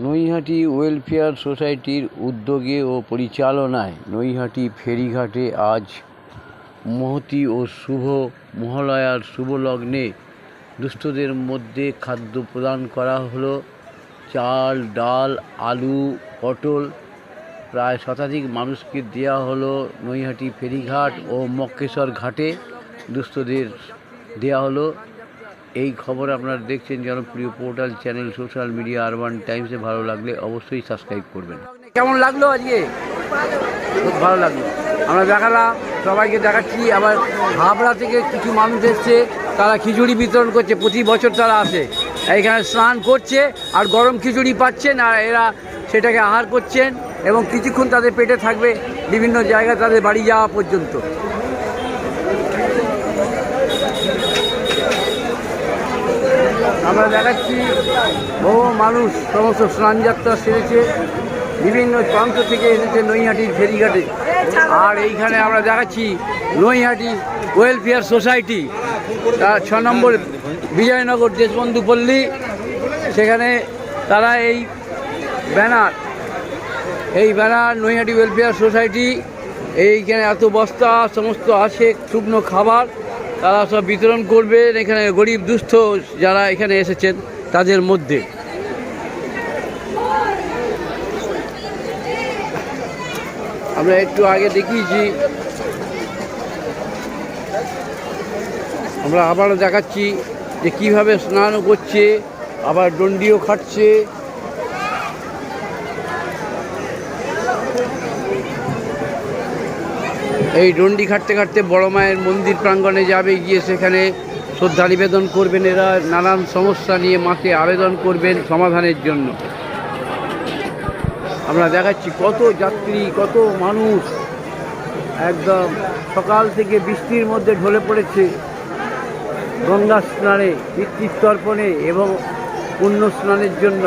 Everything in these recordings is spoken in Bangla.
নৈহাটি ওয়েলফেয়ার সোসাইটির উদ্যোগে ও পরিচালনায় নৈহাটি ফেরিঘাটে আজ মহতী ও শুভ মহালয়ার শুভ লগ্নে দুস্থদের মধ্যে খাদ্য প্রদান করা হলো। চাল, ডাল, আলু, পটল প্রায় শতাধিক মানুষকে দেওয়া হলো। নৈহাটি ফেরিঘাট ও মক্কেশ্বর ঘাটে দুস্থদের দেওয়া হলো। এই খবর আপনারা দেখছেন জনপ্রিয় portal channel social media Urban টাইমসে। ভালো লাগলে অবশ্যই সাবস্ক্রাইব করবেন। কেমন লাগলো আজকে? খুব ভালো লাগলো। আমরা দেখালাম, সবাইকে দেখাচ্ছি। আবার হাবড়া থেকে কিছু মানুষ এসছে, তারা খিচুড়ি বিতরণ করছে। প্রতি বছর তারা আসে, এইখানে স্নান করছে আর গরম খিচুড়ি পাচ্ছেন, আর এরা সেটাকে আহার করছেন এবং কিছুক্ষণ তাদের পেটে থাকবে বিভিন্ন জায়গায় তাদের বাড়ি যাওয়া পর্যন্ত। আমরা দেখাচ্ছি বহু মানুষ সমস্ত স্নানযাত্রা সেরেছে, বিভিন্ন প্রান্ত থেকে এসেছে নৈহাটির ফেরিঘাটে। আর এইখানে আমরা দেখাচ্ছি নৈহাটি ওয়েলফেয়ার সোসাইটি, তার 6 নম্বর বিজয়নগর দেশবন্ধু পল্লী, সেখানে তারা এই ব্যানার নৈহাটি ওয়েলফেয়ার সোসাইটি, এইখানে এত বস্তা সমস্ত আসে শুকনো খাবার, তারা সব বিতরণ করবেন এখানে গরিব দুস্থ যারা এখানে এসেছেন তাদের মধ্যে। আমরা একটু আগে দেখিয়েছি, আমরা আবারও দেখাচ্ছি যে কীভাবে স্নানও করছে, আবার দণ্ডিও খাটছে। এই দণ্ডি খাটতে খাটতে বড় মায়ের মন্দির প্রাঙ্গণে যাবে, গিয়ে সেখানে শ্রদ্ধা নিবেদন করবেন। এরা নানান সমস্যা নিয়ে মাকে আবেদন করবেন সমাধানের জন্য। আমরা দেখাচ্ছি কত যাত্রী, কত মানুষ একদম সকাল থেকে বৃষ্টির মধ্যে ঢলে পড়েছে গঙ্গা স্নানে, পিতৃতর্পণে এবং পুণ্য স্নানের জন্য।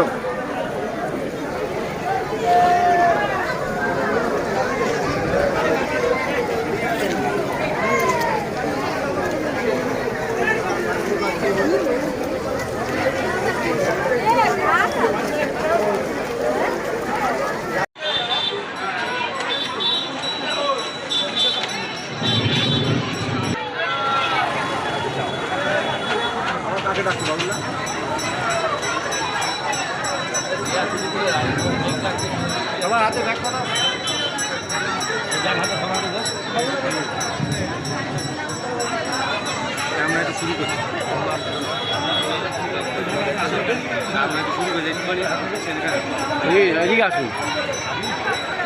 সবার হাতে ব্যাগ করা আমরা একটু শুরু করছি।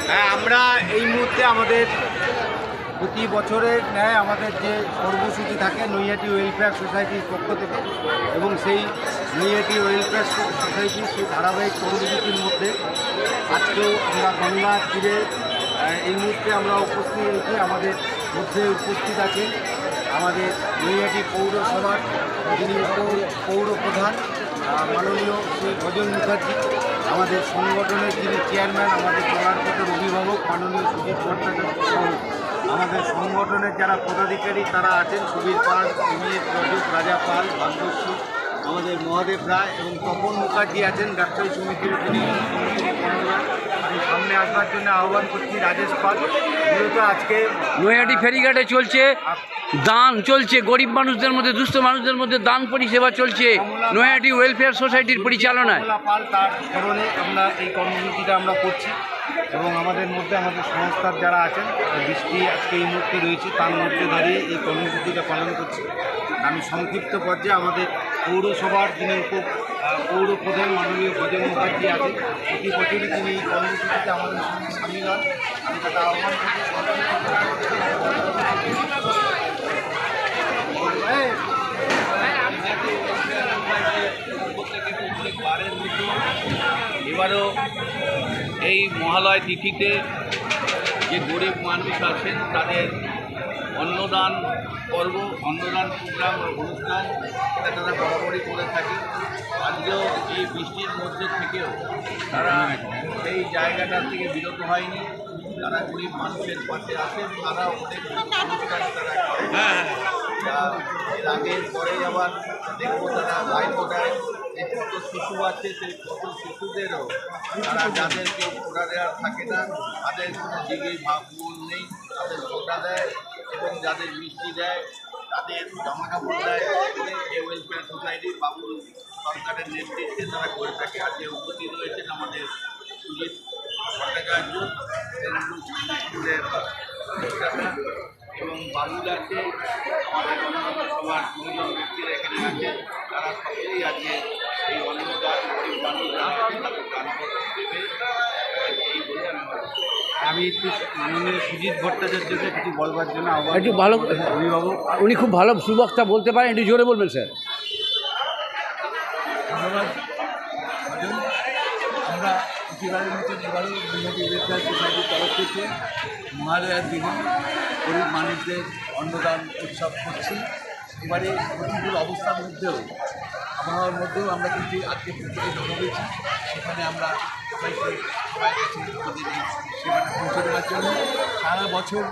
হ্যাঁ, আমরা এই মুহূর্তে আমাদের প্রতি বছরের ন্যায় আমাদের যে কর্মসূচি থাকে নৈহাটি ওয়েলফেয়ার সোসাইটির পক্ষ থেকে, এবং সেই নৈহাটি ওয়েলফেয়ার সোসাইটির সেই ধারাবাহিক কর্মসূচির মধ্যে আজকেও আমরা গঙ্গা তীরে এই মুহূর্তে আমরা উপস্থিত হয়েছি। আমাদের মধ্যে উপস্থিত আছেন আমাদের নৈহাটি পৌরসভার যিনি পৌর প্রধান মাননীয় শ্রী ভজন মুখার্জি, আমাদের সংগঠনের যিনি চেয়ারম্যান, আমাদের চলার পথের অভিভাবক মাননীয় সুজিত ভট্টাচার্য সহ আমাদের সংগঠনের যারা পদাধিকারী তারা আছেন, সুবীর পাল, সুমিত রজত, রাজা পাল, ভাগ্যশ্রী, আমাদের মহাদেব রায় এবং তপন মুখার্জি আছেন ব্যবসায়ী সমিতির যিনি সামনে আসবার জন্য আহ্বান করছি রাজেশ পাল। মূলত আজকে নৈহাটি ফেরিঘাটে চলছে দান, চলছে গরিব মানুষদের মধ্যে, দুস্থ মানুষদের মধ্যে দান পরিষেবা চলছে নৈহাটি ওয়েলফেয়ার সোসাইটির পরিচালনায়। পাল তার কারণে আমরা এই কর্মসূচিটা আমরা করছি, এবং আমাদের মধ্যে আমাদের সংস্থার যারা আছেন, বৃষ্টি আজকে এই মুহূর্তে রয়েছে, তার মধ্যে দাঁড়িয়ে এই কর্মসূচিটা পালন করছি। আমি সংক্ষিপ্ত পর্যায়ে আমাদের পৌরসভার যিনি পৌর প্রধান মাননীয় ভজন মুখার্জি আছেন, প্রতি বছরই তিনি এই কর্মসূচিতে আমাদের সঙ্গে সামিল হন। আমি তাকে আহ্বান করছি। এবারও এই মহালয় তিথিতে যে গরিব মানুষ আছেন তাদের অন্নদান পর্ব, অন্নদান প্রোগ্রাম অনুষ্ঠান তারা বরাবরই করে থাকে। আজকেও এই বৃষ্টির মধ্যে থেকেও তারা এই জায়গাটা থেকে বিরত হয়নি, তারা গরিব মানুষের পাশে আসেন, তারা অনেক অনুষ্ঠান তারা করেন। এর আগের পরে আবার দেখবো তারা ভাই ফোটায় এই কত শিশু আছে সেই কত শিশুদেরও তারা যাদের কেউ ফোটা দেওয়ার থাকে না, তাদের কোনো দিকেই ভাবমূল নেই, তাদের ফোটা দেয় এবং যাদের মিষ্টি দেয়, তাদের জামা কাপড় দেয়, এই ওয়েলফেয়ার সোসাইটি বাবুল সরকারের নেতৃত্বে তারা করে থাকে। আজকে উপস্থিত রয়েছেন আমাদের সুজিত ভট্টাচার্য, স্কুলের প্রতিষ্ঠাতা, এবং বাবুল আছে, আমাদের অন্যান্য সবার গুণীজন ব্যক্তিরা এখানে আছে, তারা সকলেই আজকে এই অন্নদান গরিব মানুষরা আছে তাদের দান করতে দেবে, এই বলে আমি মনে করি। আমি একটু মাননীয় সুজিত ভট্টাচার্যকে কিছু বলবার জন্য একটু ভালো অভিভাবক। উনি খুব ভালো সুবক্তা, বলতে পারেন, একটু জোরে বলবেন স্যার। ধন্যবাদ। আমরা প্রতিবারের মতন এবারও নৈহাটি ওয়েলফেয়ার সোসাইটির তরফ থেকে মহালয়ার দিনে গরিব মানুষদের অন্নদান উৎসব করছি। এবারে প্রতিকূল অবস্থার মধ্যেও, আবহাওয়ার মধ্যেও আমরা কিন্তু আজকে প্রত্যেকে জমা হয়েছি। সেখানে আমরা সবাইকে সবাই কাছে আমাদের এই সেবাটা পৌঁছে দেওয়ার জন্য সারা বছর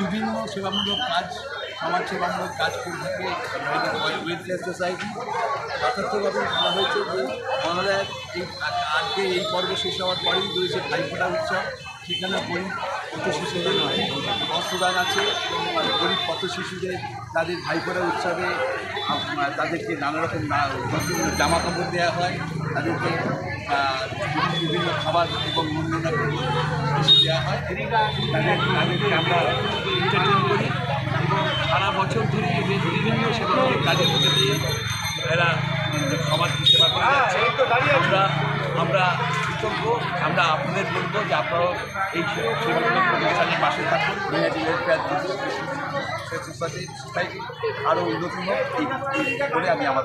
বিভিন্ন সেবামূলক কাজ, সমাজ সেবামূলক কাজ করে থাকে ওয়েলফেয়ার সোসাইটি। যথার্থভাবে বলা হয়েছে যে মহালয়ার এই আজকে এই পর্ব শেষ হওয়ার পরেই রয়েছে ভাইফোঁটা উৎসব। সেখানে গরিব পথ শিশুদের বস্ত্রদান আছে এবং গরিব পথ শিশুদের তাদের ভাইফোঁটা উৎসবে তাদেরকে নানা রকম জামা কাপড় দেওয়া হয়, তাদেরকে বিভিন্ন খাবার এবং অন্যান্য কিছু দেওয়া হয়। তাদেরকে আমরা এন্টারটেন করি এবং সারা বছর ধরে এদের বিভিন্ন সেবামূলক কাজের মধ্যে দিয়ে এরা সমাজ সেবা করে যাচ্ছে। আমরা কৃতজ্ঞ। আমরা আপনাদের বলবো যে আপনারাও এই সেবামূলক প্রতিষ্ঠানের পাশে থাকুন। নৈহাটি ওয়েলফেয়ার সোসাইটি আরও উন্নতি হোক এই বলে আমি আমার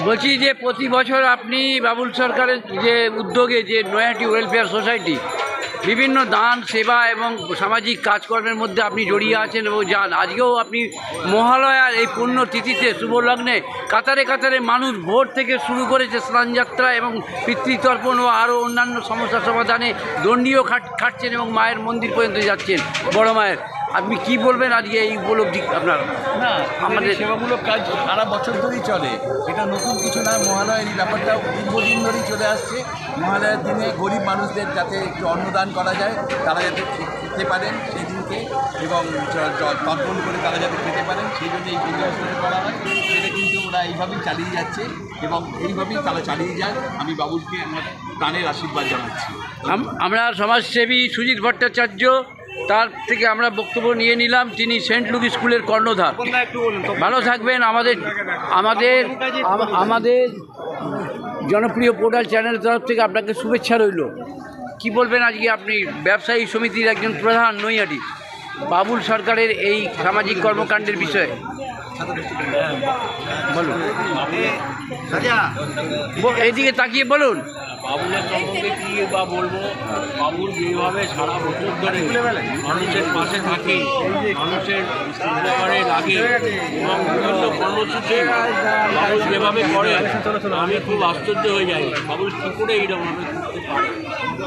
বলছি যে প্রতি বছর আপনি বাবুল সরকারের যে উদ্যোগে যে নৈহাটি ওয়েলফেয়ার সোসাইটি বিভিন্ন দান সেবা এবং সামাজিক কাজকর্মের মধ্যে আপনি জড়িয়ে আছেন এবং যান, আজকেও আপনি মহালয়ার এই পুণ্যতিথিতে শুভলগ্নে কাতারে কাতারে মানুষ ভোর থেকে শুরু করেছে স্নানযাত্রা এবং পিতৃতর্পণ ও আরও অন্যান্য সমস্যা সমাধানে দণ্ডিও খাটছেন এবং মায়ের মন্দির পর্যন্ত যাচ্ছেন, বড় মায়ের। আপনি কি বলবেন আজকে এই উপলব্ধি আপনার? না, আমাদের সেবামূলক কাজ সারা বছর ধরেই চলে, এটা নতুন কিছু না। মহালয়ার এই ব্যাপারটা দীর্ঘদিন ধরেই চলে আসছে। মহালয়ার দিনে গরিব মানুষদের যাতে একটু অন্নদান করা যায়, তারা যাতে খেতে পারেন সেই দিনকে, এবং তর্পণ করে তারা যাতে খেতে পারেন সেই জন্য এই পুজো অর্চনা করা হয়। সেটা কিন্তু ওরা এইভাবেই চালিয়ে যাচ্ছে এবং এইভাবেই তারা চালিয়ে যায়। আমি বাবুলকে আমার প্রাণের আশীর্বাদ জানাচ্ছি। আমরা সমাজসেবী সুজিত ভট্টাচার্য, তার থেকে আমরা বক্তব্য নিয়ে নিলাম। তিনি সেন্ট লুক স্কুলের কর্ণধার। ভালো থাকবেন। আমাদের জনপ্রিয় পোর্টাল চ্যানেলের তরফ থেকে আপনাকে শুভেচ্ছা রইল। কি বলবেন আজকে আপনি ব্যবসায়ী সমিতির একজন প্রধান নৈহাটি, বাবুল সরকারের এই সামাজিক কর্মকাণ্ডের বিষয়ে বলুন, এইদিকে তাকিয়ে বলুন। বাবুলের সম্পর্কে কী বা বলবো, বাবুল যেভাবে সারা বছর ধরে মানুষের পাশে থাকে, মানুষের উপকারে লাগে এবং বিভিন্ন কর্মসূচি বাবুল যেভাবে করে আমি খুব আশ্চর্য হয়ে যাই। বাবুল কী করে এইরকমভাবে করতে পারে।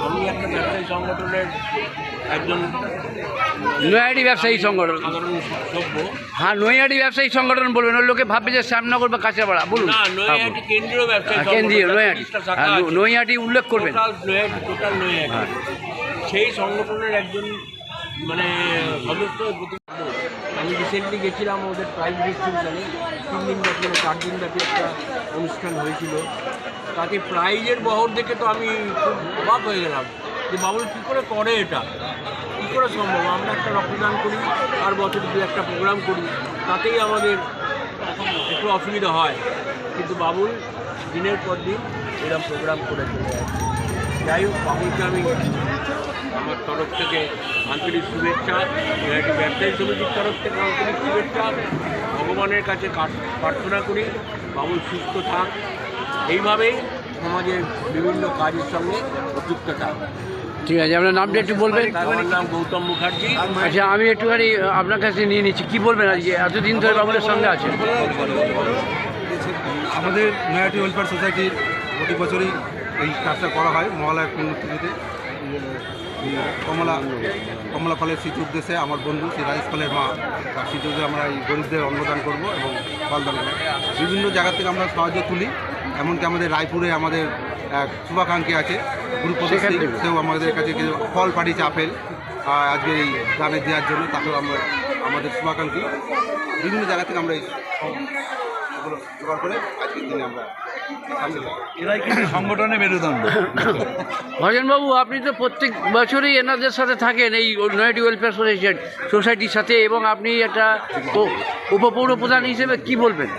আমি একটা ব্যবসায়ী সংগঠনের একজন নৈহাটি ব্যবসায়ী সংগঠন, সাধারণ সভ্য। হ্যাঁ, নৈহাটি ব্যবসায়ী সংগঠন বলবেন, ওর লোকে ভাববে যে শ্যামনগর বা কাঁচাপাড়া। বলুন। না, নৈহাটি কেন্দ্রীয় ব্যবসায়ী কেন্দ্রীয় নৈহাটি, নৈহাটি উল্লেখ করবেন। টোটাল নৈহাটি সেই সংগঠনের একজন মানে সদস্য। আমি রিসেন্টলি গেছিলাম ওদের প্রাইজ ডিস্ট্রিবিউশনে, 3 দিন ব্যাপী 4 দিন ব্যাপী একটা অনুষ্ঠান হয়েছিল। তাতে প্রাইজের বহর দেখে তো আমি খুব অবাক হয়ে গেলাম যে বাবুল কী করে এটা, কী করে সম্ভব। আমরা একটা রক্তদান করি আর বছর 2-1 প্রোগ্রাম করি, তাতেই আমাদের একটু অসুবিধা হয়, কিন্তু বাবুল দিনের পর দিন এরকম প্রোগ্রাম করে চলে যায়। যাই হোক, বাবুলকে আমি আমার তরফ থেকে আন্তরিক শুভেচ্ছা, নৈহাটি ব্যবসায়ী সমিতির তরফ থেকে আন্তরিক শুভেচ্ছা। ভগবানের কাছে প্রার্থনা করি বাবুল সুস্থ থাক, এইভাবেই সমাজের বিভিন্ন কাজের সঙ্গে যুক্ত থাক। ঠিক আছে, আপনার নামটা একটু বলবেন? আমার নাম গৌতম মুখার্জি। আচ্ছা, আমি একটুখানি আপনার কাছে নিয়ে নিচ্ছি। কি বলবেন আজকে এতদিন ধরে বাবুলের সঙ্গে আছেন? আমাদের নৈহাটি ওয়েলফেয়ার সোসাইটির প্রতি বছরই এই কাজটা করা হয়। মহালয়ার পুণ্যতিথিতে কমলা ফলের স্মৃতি উদ্দেশ্যে আমার বন্ধু সেই রাইস ফলের মা, তার স্মৃতি উদ্দেশ্যে আমরা এই গরিবদের অন্নদান করব এবং ফলদান করব। বিভিন্ন জায়গা থেকে আমরা সাহায্য তুলি এমনকি আমাদের রায়পুরে আমাদের এক শুভাকাঙ্ক্ষী আছে গুরুপ্রসাদ সেখান সিং, থেকে? সেও আমাদের কাছে কিছু ফল পাঠিয়েছে আপেল আজকে এই গানে দেওয়ার জন্য। তাকেও আমরা আমাদের শুভাকাঙ্ক্ষী বিভিন্ন জায়গা থেকে আমরা এই এগুলো জোগাড় করে আজকের দিনে আমরা সামনে যাই। এরাই কিন্তু সংগঠনের মেরুদণ্ড। ভজনবাবু, আপনি তো প্রত্যেক বছরই এনাদের সাথে থাকেন, এই নৈহাটি ওয়েলফেয়ার সোসাইটির সাথে, এবং আপনি একটা উপপৌর প্রধান হিসেবে কি বলবেন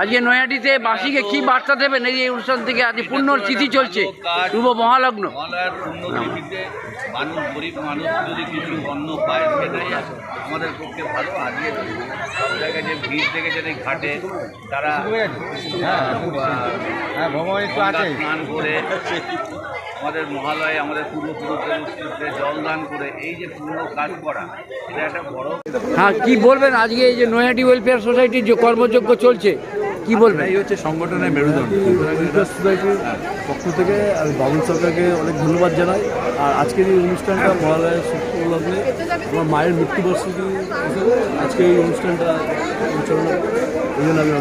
আজকে নৈহাটিতে বাসীকে কি বার্তা দেবেন এই অনুষ্ঠান থেকে? আজ পুণ্যর তিথি চলছে, শুভ মহালগ্ন। মহালয়ার পুণ্যতিথিতে মানুষ, গরিব মানুষ যদি কিছু অন্ন পায় সেটাই আমাদের পক্ষে ভালো। আজকে সব জায়গায় যে ভিড় দেখেছেন এই ঘাটে, তারা ভ্রমণ একটু গঙ্গা আছে। স্নান করে আমাদের মহালয়ে আমাদের পূর্বপুরুষদের জলদান করে এই যে পূর্ণ কাজ করা, এটা একটা বড়। হ্যাঁ, কি বলবেন আজকে এই যে নৈহাটি ওয়েলফেয়ার সোসাইটির যে কর্মযজ্ঞ চলছে, কি বলবেন? এই হচ্ছে সংগঠনের মেরুদণ্ড। ওয়েলফেয়ার সোসাইটির পক্ষ থেকে আমি বাবুল সরকারকে অনেক ধন্যবাদ জানাই। আর আজকের এই অনুষ্ঠানটা মহালয়ার উপলক্ষে আমার মায়ের মৃত্যুবার্ষিকী হিসেবে আজকে এই অনুষ্ঠানটা পরিচালনা, এই জন্য আমি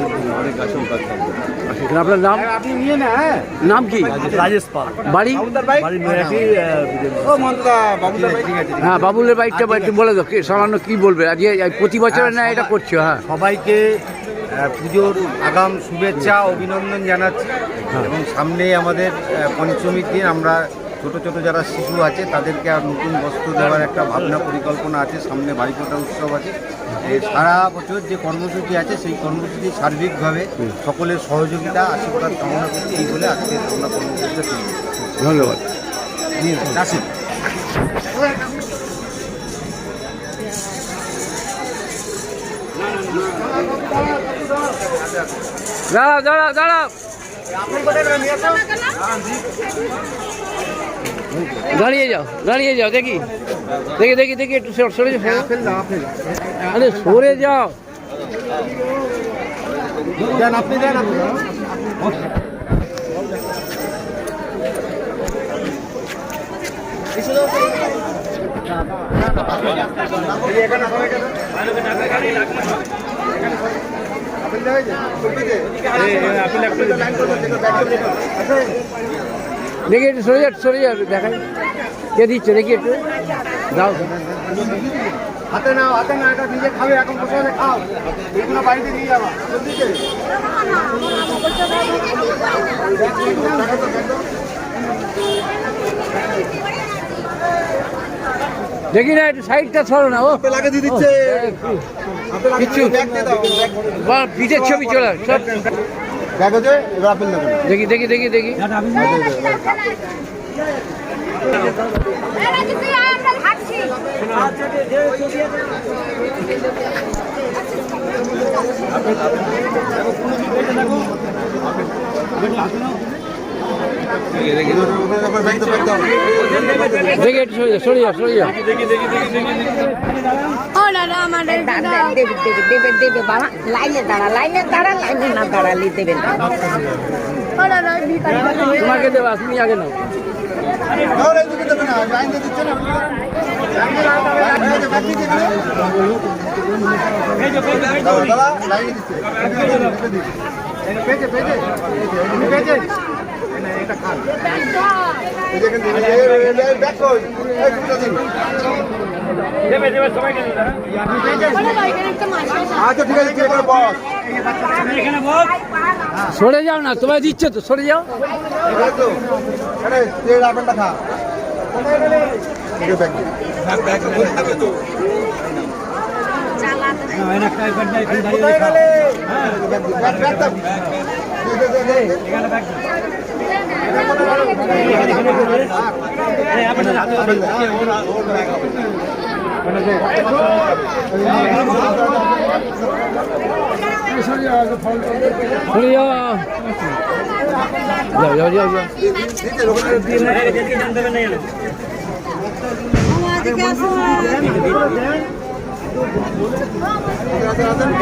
অনেক আশঙ্কা থাকবো। আপনার নাম? আপনি নিয়ে না, হ্যাঁ নাম কি? রাজেশ পাল, বাড়ি? বাড়ি নৈহাটি ও মন্তদা বাবুদা ঠিক আছে। হ্যাঁ, বাবুলের বাড়িটা একটু বলে দাও, সামান্য কি বলবে আজকে প্রতি বছরের ন্যায় এটা করছো? হ্যাঁ, সবাইকে পুজোর আগাম শুভেচ্ছা অভিনন্দন জানাচ্ছি। এবং সামনে আমাদের পঞ্চমীর দিন আমরা ছোট ছোট যারা শিশু আছে তাদেরকে আর নতুন বস্ত্র দেওয়ার একটা ভাবনা পরিকল্পনা আছে। সামনে বাড়িফোঁটা উৎসব আছে। এই সারা বছর যে কর্মসূচি আছে সেই কর্মসূচি সার্বিকভাবে সকলের সহযোগিতা আশীর্বাদ কামনা করছি, এই বলে আজকে আমরা কর্মসূচিটা তুলি। ধন্যবাদ। আসি। দাঁড়াও দাঁড়াও দাঁড়াও, দাঁড়িয়ে যাও দাঁড়িয়ে যাও, দেখি দেখি দেখি দেখি একটু সরে যাও, আরে সরে যাও। আপনি দেন, আপনি দেখি একটু সরে যাও সরে যাও, দেখাই কে দিচ্ছে দেখি একটু দাও। হাতে নাও, হাতে না, এটা নিজে খাবে, এখন বসে বসে খাও, এইগুলো বাড়িতে নিয়ে যাবা। দেখি না একটু সাইডটা সরো না। ও লাগে দিয়ে দিচ্ছে। কিচ্ছু পিঠের ছবি চলে সব। ব্যাগ হচ্ছে, এবার আপেল দেবেন। দেখি দেখি দেখি দেখি দেখি একটু সরে যাও সরে যাও। ও দাদা আমাদের দেবে বাবা, লাইনে দাঁড়া লাইনে না দাঁড়ালে দেবেন। ও দাদা তোমাকে দেবো, তুমি আগে নাও। আচ্ছা ঠিক আছে, বস সরে যাও না, তোমায় দিচ্ছে তো, সরে যাও। আপেলটা খা। সরে যাও যাও যাও যাও যাও।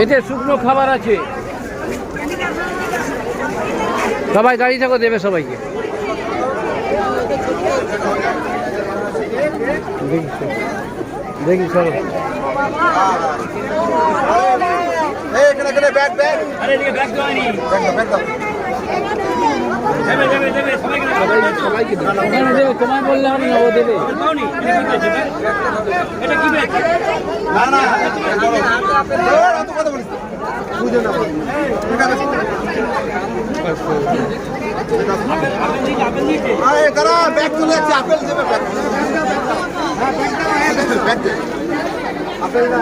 এতে শুকনো খাবার আছে, সবাই দাঁড়িয়ে থাকো, দেবে সবাইকে। দেখি চলো। ব্যাগ ব্যাগ ব্যাগ দাও। সবাইকে তোমায় বললে হবে না, ও দেবে। না না অত কথা বলিস না। বুঝে না তারা ব্যাগ চলে যাচ্ছে, আপেল দেবে ব্যাগ দেবে আপেল না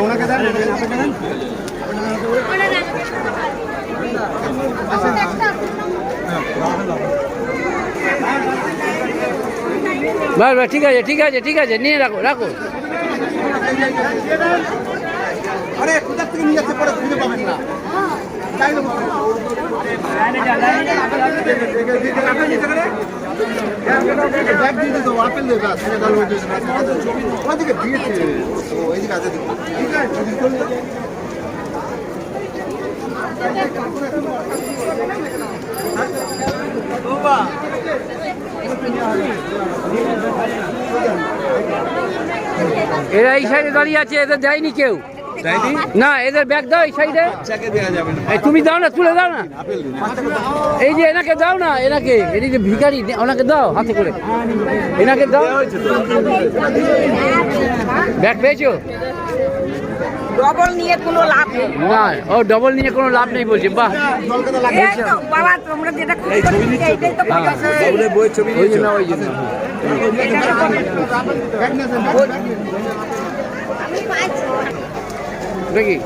ওনাকে দেন বাস বাস, ঠিক আছে ঠিক আছে ঠিক আছে, নিয়ে রাখো রাখো। আরে কোথা থেকে নিয়ে যাচ্ছে পরে খুঁজে পাবেন না। ব্যাগ দিয়ে দেবো, আপেল দেবে ওদিকে দিয়েছে ওইদিকে আছে ঠিক আছে। এরা এই সাইডে দাঁড়িয়ে আছে, এদের দেয়নি কেউ না, এদের ব্যাগ দাও এই সাইডে। তুমি দাও না, তুলে দাও না, এই যে এনাকে দাও না, এনাকে এদিকে ভিখারি, ওনাকে দাও হাতে করে, এনাকে দাও। ব্যাগ পেয়েছো? ডবল নিয়ে কোনো লাভ নেই। না, ও ডবল নিয়ে কোনো লাভ নেই বলছে। বাহ, এই তো বাবা, তোমরা যেটা খুশি করতে এইটাই তো কথা। ওই জন্য ওই জন্য দেখি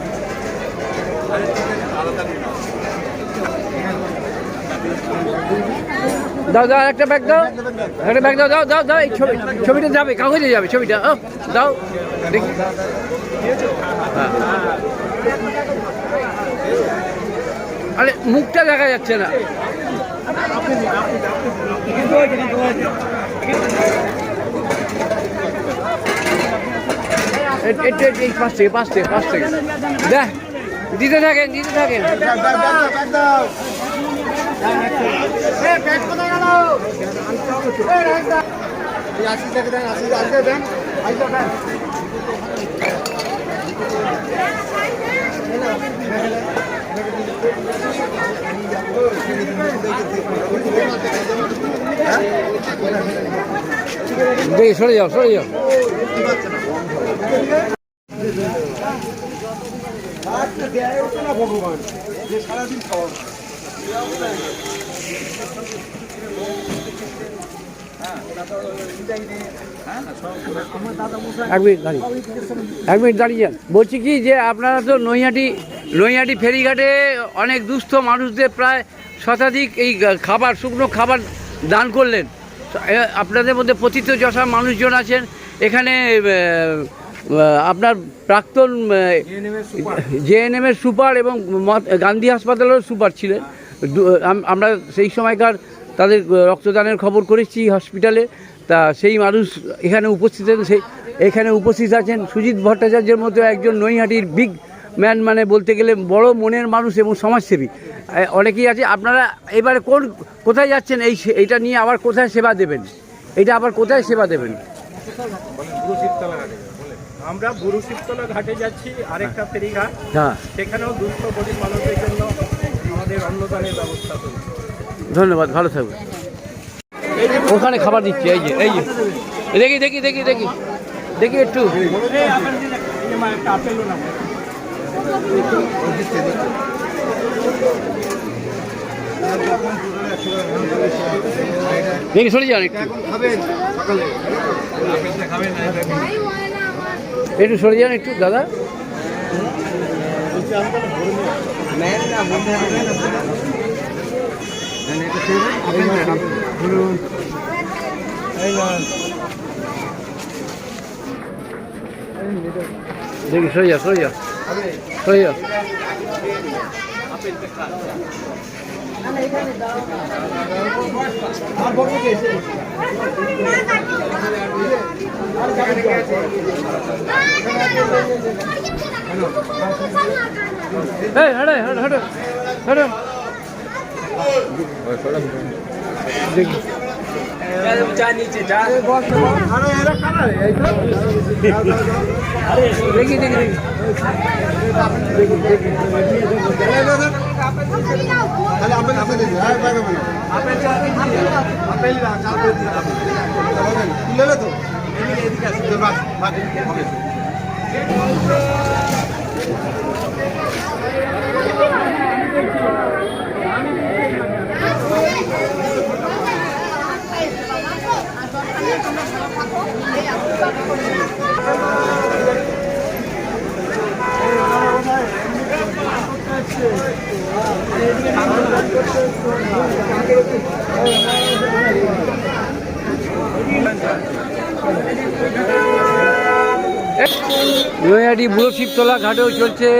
দাও দাও, একটা ব্যাগ দাও, একটা ব্যাগ দাও, দাও দাও দাও। এই ছবিটা যাবে, কাগজে যাবে ছবিটা, ও দাও দেখি। হ্যাঁ, আরে মুখটা দেখা যাচ্ছে না। এই পাঁচ থেকে দেখ, দিতে থাকেন দিতে থাকেন। দেখি, সরে যাও সরে যাও। ভগবান যে সারাদিন খাওয়া এক মিনিট দাঁড়িয়ে যান। বলছি কি যে আপনারা তো নৈহাটি ফেরিঘাটে অনেক দুস্থ মানুষদের প্রায় শতাধিক এই খাবার, শুকনো খাবার দান করলেন। আপনাদের মধ্যে পতিতযশা মানুষজন আছেন এখানে। আপনার প্রাক্তন জেএনএমের সুপার এবং গান্ধী হাসপাতালের সুপার ছিলেন। আমরা সেই সময়কার তাদের রক্তদানের খবর করেছি হসপিটালে। তা সেই মানুষ এখানে উপস্থিত আছেন। এখানে উপস্থিত আছেন সুজিত ভট্টাচার্যের মতো একজন নৈহাটির বিগ ম্যান, মানে বলতে গেলে বড় মনের মানুষ এবং সমাজসেবী অনেকেই আছে। আপনারা এবারে কোথায় যাচ্ছেন? এইটা নিয়ে আবার কোথায় সেবা দেবেন? এটা আবার কোথায় সেবা দেবেন? আমরা বুড়ো শিবতলা ঘাটে যাচ্ছি, আরেকটা ফেরিঘাট, হ্যাঁ, সেখানেও দুস্থ গরিব মানুষদের জন্য আমাদের অন্নদানের ব্যবস্থা করছি। ধন্যবাদ, ভালো থাকবেন। ওখানে খাবার দিচ্ছে, এই যে দেখি দেখি দেখি দেখি দেখি একটু দেখি, সরে যান একটু, একটু সরে যান একটু দাদা। দেখি, সরে যাও সরে যাও সরে যাও। এই হটো হটো হটো হটো দেখি যা নিচে যা দেখি দেখি দেখি তাহলে আপেল আপেল দিন হ্যাঁ পাবে মানে আপেল চা আপেল না চা দিয়ে দিন তুলে নে তো এদিকে আসুন তো বাস বাস হবে নৈহাটি বুড়ো শিবতলা ঘাটেও চলছে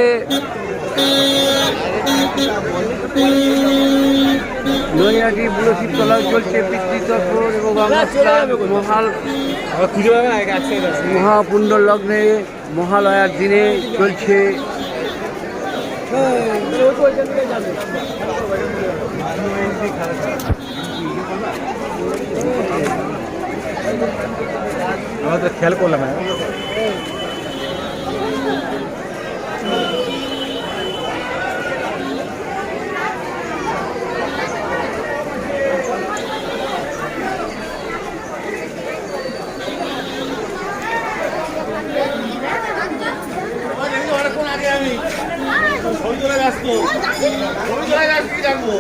নৈহাটি বুড়ো শিবতলাও চলছে পিতৃতর্পণ এবং মহাপুণ্য লগ্নে মহালয়ার দিনে চলছে আমরা তো খেয়াল করলাম না অনেকক্ষণ আগে আমি ছবি তোলা ব্যস্ত ছবি তোলা ব্যস্ত কি রাখবো